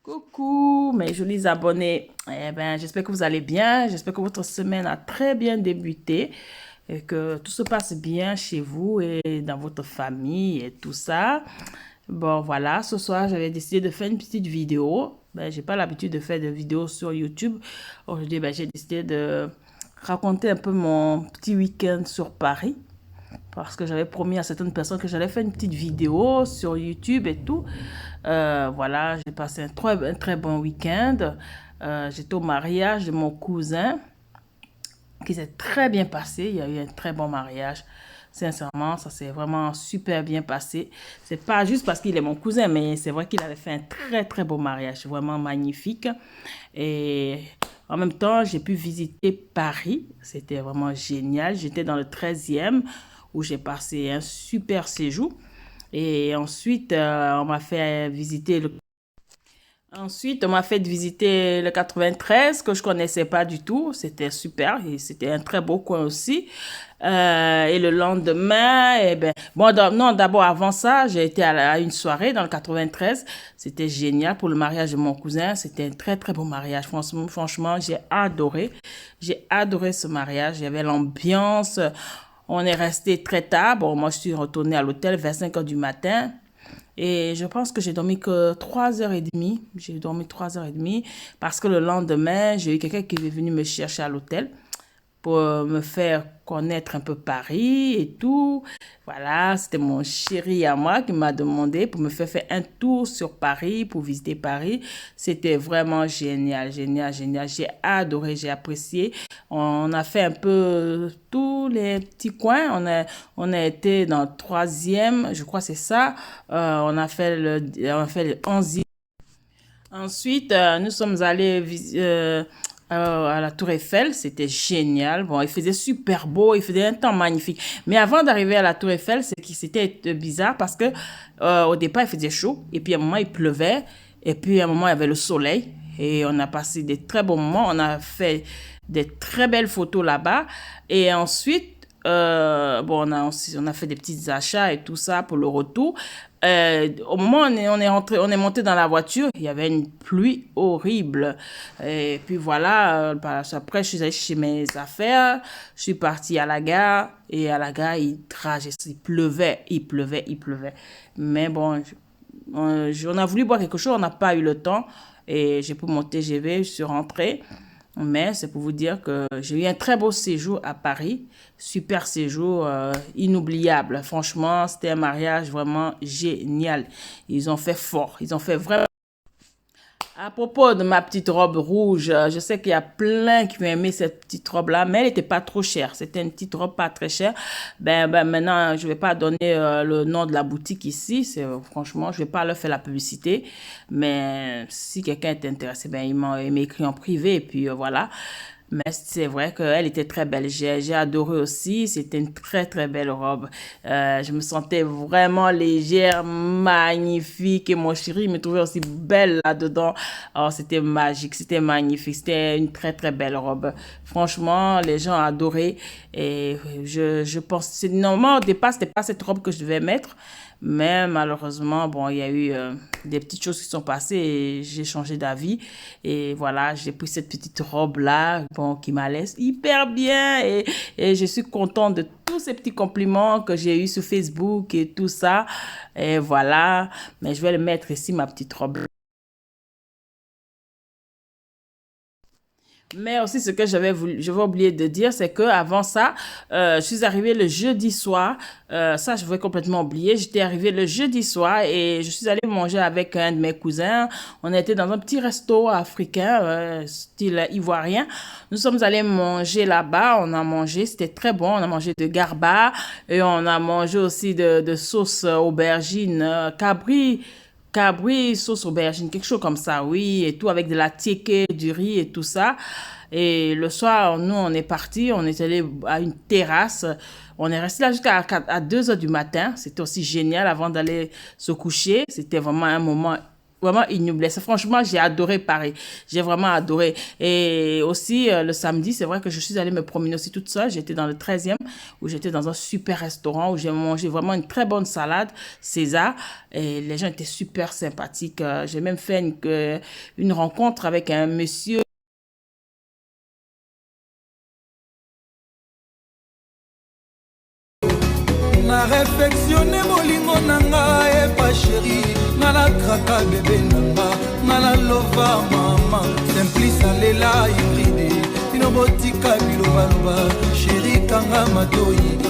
Coucou mes jolis abonnés. J'espère que vous allez bien. J'espère que votre semaine a très bien débuté et que tout se passe bien chez vous et dans votre famille et tout ça. Bon, voilà, ce soir, j'avais décidé de faire une petite vidéo. J'ai pas l'habitude de faire des vidéos sur YouTube. Aujourd'hui, j'ai décidé de raconter un peu mon petit week-end sur Paris parce que j'avais promis à certaines personnes que j'allais faire une petite vidéo sur YouTube et tout. Voilà, j'ai passé un très bon week-end. J'étais au mariage de mon cousin qui s'est très bien passé. Il y a eu un très bon mariage. Sincèrement, ça s'est vraiment super bien passé. C'est pas juste parce qu'il est mon cousin, mais c'est vrai qu'il avait fait un très très beau mariage, vraiment magnifique. Et en même temps, j'ai pu visiter Paris. C'était vraiment génial. J'étais dans le 13e où j'ai passé un super séjour. Et ensuite, on m'a fait visiter le Ensuite, on m'a fait visiter le 93 que je connaissais pas du tout. C'était super et c'était un très beau coin aussi. Et le lendemain, non, d'abord avant ça, j'ai été à une soirée dans le 93. C'était génial pour le mariage de mon cousin. C'était un très très beau mariage. Franchement, j'ai adoré. J'ai adoré ce mariage. Il y avait l'ambiance. On est resté très tard. Bon, moi, je suis retournée à l'hôtel vers 5 heures du matin. Et je pense que j'ai dormi que 3h30. J'ai dormi 3h30 parce que le lendemain, j'ai eu quelqu'un qui est venu me chercher à l'hôtel pour me faire connaître un peu Paris et tout. Voilà, c'était mon chéri à moi qui m'a demandé pour me faire un tour sur Paris, pour visiter Paris. C'était vraiment génial, génial, génial. J'ai adoré, j'ai apprécié. On a fait un peu tous les petits coins. On a été dans le 3e, je crois que c'est ça. On a fait le 11e. Ensuite, nous sommes allés à la Tour Eiffel. C'était génial. Bon, il faisait super beau, il faisait un temps magnifique. Mais avant d'arriver à la Tour Eiffel, c'était bizarre parce que au départ, il faisait chaud et puis à un moment, il pleuvait et puis à un moment, il y avait le soleil et on a passé des très bons moments. On a fait des très belles photos là-bas et ensuite, on a fait des petits achats et tout ça pour le retour. Au moment où on est monté dans la voiture, il y avait une pluie horrible. Et puis voilà, après, je suis allée chez mes affaires, je suis partie à la gare, et à la gare, il pleuvait, il pleuvait, il pleuvait. Mais bon, on a voulu boire quelque chose, on n'a pas eu le temps, et j'ai pris mon TGV, je suis rentrée. Mais c'est pour vous dire que j'ai eu un très beau séjour à Paris. Super séjour, inoubliable. Franchement, c'était un mariage vraiment génial. Ils ont fait fort. Ils ont fait vraiment. À propos de ma petite robe rouge, je sais qu'il y a plein qui ont aimé cette petite robe-là, mais elle n'était pas trop chère. C'était une petite robe pas très chère. Maintenant, je vais pas donner le nom de la boutique ici. Franchement, je vais pas leur faire la publicité. Mais si quelqu'un est intéressé, il m'écrit en privé et puis voilà. Mais c'est vrai qu'elle était très belle. J'ai adoré aussi. C'était une très, très belle robe. Je me sentais vraiment légère, magnifique. Et mon chéri me trouvait aussi belle là-dedans. Oh, c'était magique, c'était magnifique. C'était une très, très belle robe. Franchement, les gens ont adoré. Et je pense, normalement, au départ, c'était pas cette robe que je devais mettre. Mais malheureusement, bon, il y a eu des petites choses qui sont passées et j'ai changé d'avis. Et voilà, j'ai pris cette petite robe-là, bon, qui m'allait hyper bien. Et je suis contente de tous ces petits compliments que j'ai eus sur Facebook et tout ça. Et voilà, mais je vais le mettre ici, ma petite robe. Mais aussi, ce que je vais oublier de dire, c'est que avant ça, je suis arrivée le jeudi soir. Ça, je vais complètement oublier. J'étais arrivée le jeudi soir et je suis allée manger avec un de mes cousins. On était dans un petit resto africain, style ivoirien. Nous sommes allés manger là-bas. On a mangé, c'était très bon. On a mangé de garba et on a mangé aussi de sauce aubergine, cabri, sauce aubergine, quelque chose comme ça, oui, et tout avec de la tiéké, du riz et tout ça. Et le soir, nous, on est parti, on est allé à une terrasse. On est resté là à 2 heures du matin. C'était aussi génial avant d'aller se coucher. C'était vraiment un moment vraiment inoubliable. Franchement, j'ai adoré Paris. J'ai vraiment adoré. Et aussi, le samedi, c'est vrai que je suis allée me promener aussi toute seule. J'étais dans le 13e, où j'étais dans un super restaurant, où j'ai mangé vraiment une très bonne salade, César. Et les gens étaient super sympathiques. J'ai même fait une rencontre avec un monsieur. Na réflexionné molingo nanga pas chéri nala kraka bébé nanga nala lova mama simplice alela hybride inobotika bilobaloba chéri kanga matoi